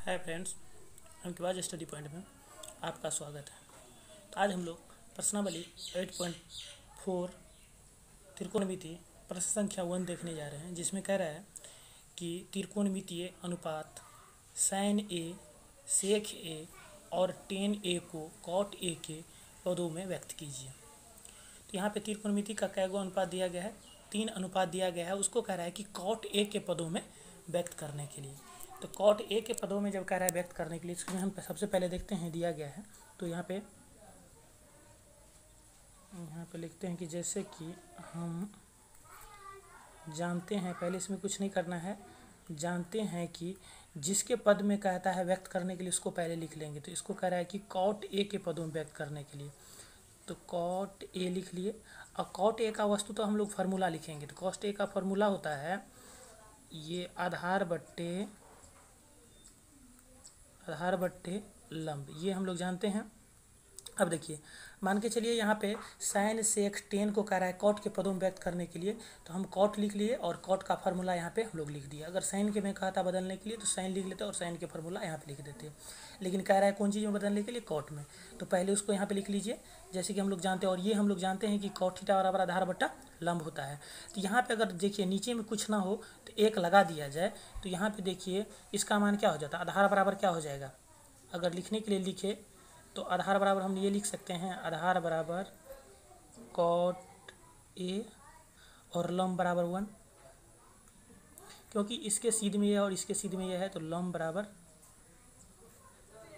Hi friends, अंकवाज study point में आपका स्वागत है। तो आज हम लोग प्रश्नावली 8.4 त्रिकोणमिति प्रश्न संख्या 1 देखने जा रहे हैं, जिसमें कह रहा है कि त्रिकोणमितीय अनुपात sin a, sec a और tan a को cot a के पदों में व्यक्त कीजिए। तो यहाँ पे त्रिकोणमिति का कैगो अनुपात दिया गया है, 3 अनुपात दिया गया है। उसको कह रहा है कि cot a के पदों में व्यक्त करने के लिए। तो cot a के पदों में जब कह रहा है व्यक्त करने के लिए, इसमें हम सबसे पहले देखते हैं दिया गया है। तो यहाँ पे लिखते हैं कि जैसे कि हम जानते हैं, पहले इसमें कुछ नहीं करना है, जानते हैं कि जिसके पद में कहता है व्यक्त करने के लिए उसको पहले लिख लेंगे। तो इसको कह रहा है कि cot a के पदों में व्यक्त करने के लिए, तो cot a लिख लिए। और cot a का वस्तु तो हम लोग फार्मूला लिखेंगे। तो cot a का फार्मूला होता है ये आधार बट्टे लंब, ये हम लोग जानते हैं। अब देखिए, मान के चलिए यहाँ पे sin sec tan को कह रहा है cot के पदों में व्यक्त करने के लिए, तो हम cot लिख लिए और cot का फार्मूला यहाँ पे हम लोग लिख दिया। अगर sin के में कहा था बदलने के लिए तो sin लिख लेते और sin के फार्मूला यहाँ पे लिख देते, लेकिन कह रहा है कौन चीज़ में बदलने के लिए, cot में। तो पहले उसको यहाँ पे लिख लीजिए जैसे कि हम लोग जानते हैं। और ये हम लोग जानते हैं कि cot थीटा बराबर आधार बट्टा लंब होता है। तो यहाँ पे अगर देखिए नीचे में कुछ ना हो तो एक लगा दिया जाए, तो यहाँ पे देखिए इसका मान क्या हो जाता है, आधार बराबर क्या हो जाएगा। अगर लिखने के लिए लिखे तो आधार बराबर हम ये लिख सकते हैं, आधार बराबर cot a और लंब बराबर 1, क्योंकि इसके सीध में यह और इसके सीध में यह है, तो लंब बराबर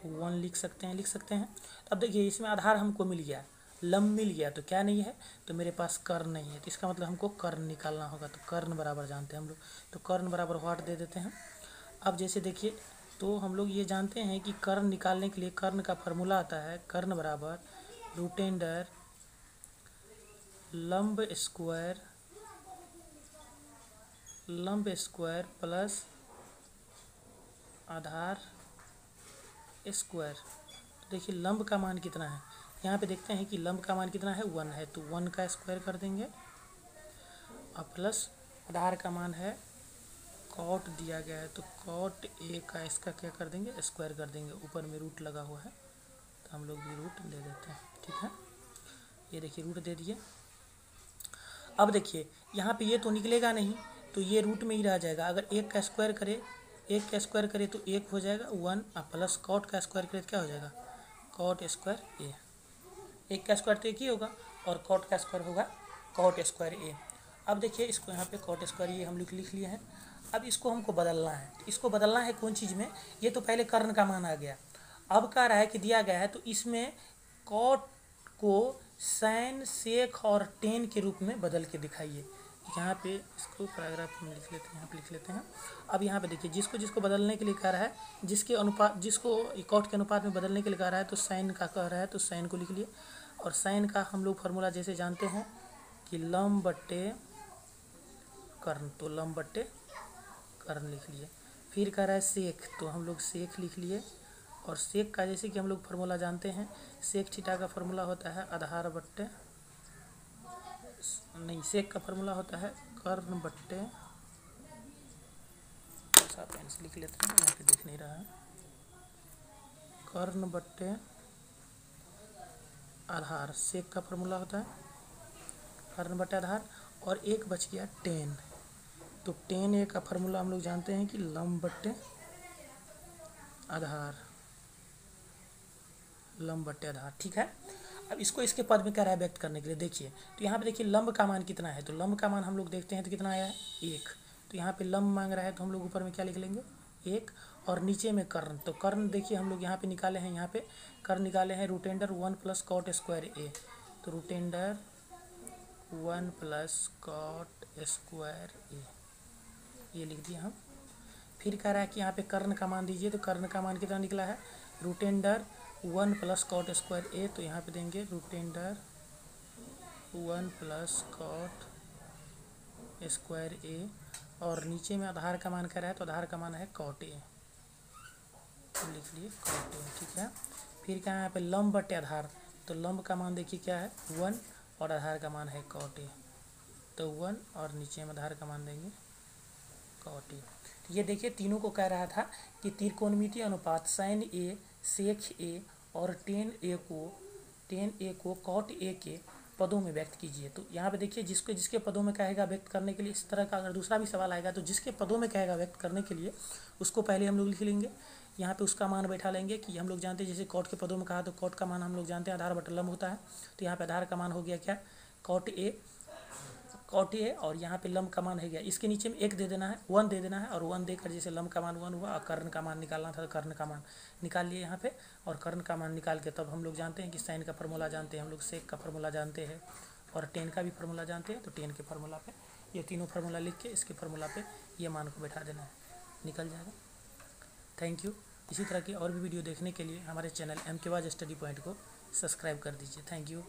1 लिख सकते हैं। अब देखिए इसमें आधार हमको मिल गया, लंब मिल गया, तो क्या नहीं है, तो मेरे पास कर्ण नहीं है। तो इसका मतलब हमको कर्ण निकालना होगा। तो कर्ण बराबर जानते हैं हम लोग, तो कर्ण बराबर व्हाट दे देते हैं। अब जैसे देखिए, तो हम लोग ये जानते हैं कि कर्ण निकालने के लिए कर्ण का फार्मूला आता है, कर्ण बराबर रूट अंडर लंब स्क्वायर प्लस आधार स्क्वायर। तो देखिए लंब का मान कितना है, यहाँ पे देखते हैं कि लंब का मान कितना है, 1 है, तो 1 का स्क्वायर कर देंगे और प्लस आधार का मान है cot दिया गया है, तो cot a का इसका क्या कर देंगे, स्क्वायर कर देंगे। ऊपर में रूट लगा हुआ है तो हम लोग भी रूट दे देते हैं, ठीक है। ये देखिए रूट दे दिए। अब देखिए यहाँ पे ये तो निकलेगा नहीं, तो ये रूट में ही रह जाएगा। अगर 1 का स्क्वायर करे तो 1 हो जाएगा 1, और प्लस cot का स्क्वायर करे तो क्या हो जाएगा, cot स्क्वायर a। 1 का स्क्वायर तो 1 ही होगा और cot का स्क्वायर होगा cot स्क्वायर a। अब देखिए इसको यहाँ पे cot स्क्वायर ये हम लोग लिख लिए हैं। अब इसको हमको बदलना है, इसको बदलना है कौन चीज़ में, ये तो पहले कर्ण का मान आ गया। अब कह रहा है कि दिया गया है, तो इसमें cot को sin sec और tan के रूप में बदल के दिखाइए। यहाँ पे इसको पैराग्राफ में लिख लेते हैं, यहाँ पे लिख लेते हैं। अब यहाँ पे देखिए जिसको बदलने के लिए कह रहा है, जिसको cot के अनुपात में बदलने के लिए कह रहा है, तो sin का कह रहा है, तो sin को लिख लिए। और sin का हम लोग फार्मूला जैसे जानते हैं कि लंब बट्टे कर्ण, तो लंब बट्टे कर्ण लिख लिए। फिर कह रहा है सेक, तो हम लोग सेक लिख लिए। और सेक का जैसे कि हम लोग फार्मूला जानते हैं, सेक थीटा का फार्मूला होता है आधार बट्टे नहीं, सेक का फार्मूला होता है कर्ण बट्टे, ऐसा पेन से लिख लेते हैं, यहाँ पे दिख नहीं रहा है, कर्ण बट्टे आधार। सेक का फार्मूला होता है कर्ण बट्टे आधार। और एक बच गया tan, तो tan a का फार्मूला हम लोग जानते हैं कि लंब बट्टे आधार, ठीक है। अब इसको इसके पद में कह रहा है व्यक्त करने के लिए। देखिए तो यहाँ पे देखिए लंब का मान कितना है, तो लंब का मान हम लोग देखते हैं तो कितना आया है, 1। तो यहाँ पे लंब मांग रहा है, तो हम लोग ऊपर में क्या लिख लेंगे, 1, और नीचे में कर्ण। तो कर्ण देखिए हम लोग यहाँ पे निकाले हैं, यहाँ पे कर्ण निकाले हैं root under 1 plus cot square a, तो root under 1 plus cot square a, ये लिख दिया हम। फिर कह रहा है कि यहाँ पे कर्ण का मान दीजिए, तो कर्ण का मान कितना निकला है, root under 1 plus cot square a, तो यहाँ पे देंगे root under 1 plus cot square a, और नीचे में आधार का मान कह रहा है, तो आधार का मान है cot a, तो लिख लिए cot a, ठीक है। फिर क्या है यहाँ पे लंब बटे आधार, तो लंब का मान देखिए क्या है 1 और आधार का मान है cot a, तो 1 और नीचे में आधार का मान देंगे cot a, ये देखिए तीनों को कह रहा था कि त्रिकोणमितीय अनुपात sin a sec a और tan a को cot a के पदों में व्यक्त कीजिए। तो यहाँ पे देखिए जिसके पदों में कहेगा व्यक्त करने के लिए, इस तरह का अगर दूसरा भी सवाल आएगा तो जिसके पदों में कहेगा व्यक्त करने के लिए उसको पहले हम लोग लिख लेंगे। यहाँ पे उसका मान बैठा लेंगे कि हम लोग जानते हैं जैसे कॉट के पदों में कहा तो कॉट का मान हम लोग जानते हैं आधार बटा लंब होता है। तो यहाँ पे आधार का मान हो गया क्या, कॉट ए, और यहाँ पे लंब का मान है गया, इसके नीचे में 1 दे देना है, 1 दे देना है, और 1 देकर जैसे लंब का मान 1 हुआ और कर्ण का मान निकालना था तो कर्ण का मान निकाल लिए यहाँ पे। और कर्ण का मान निकाल के तब हम लोग जानते हैं कि साइन का फार्मूला जानते हैं हम लोग, सेक का फार्मूला जानते हैं और टेन का भी फार्मूला जानते हैं। तो टेन के फार्मूला पे ये तीनों फार्मूला लिख के इसके फार्मूला पे ये मान को बैठा देना है, निकल जाएगा। Thank you. इसी तरह की और भी वीडियो देखने के लिए हमारे चैनल MKBAZ स्टडी पॉइंट को सब्सक्राइब कर दीजिए। Thank you.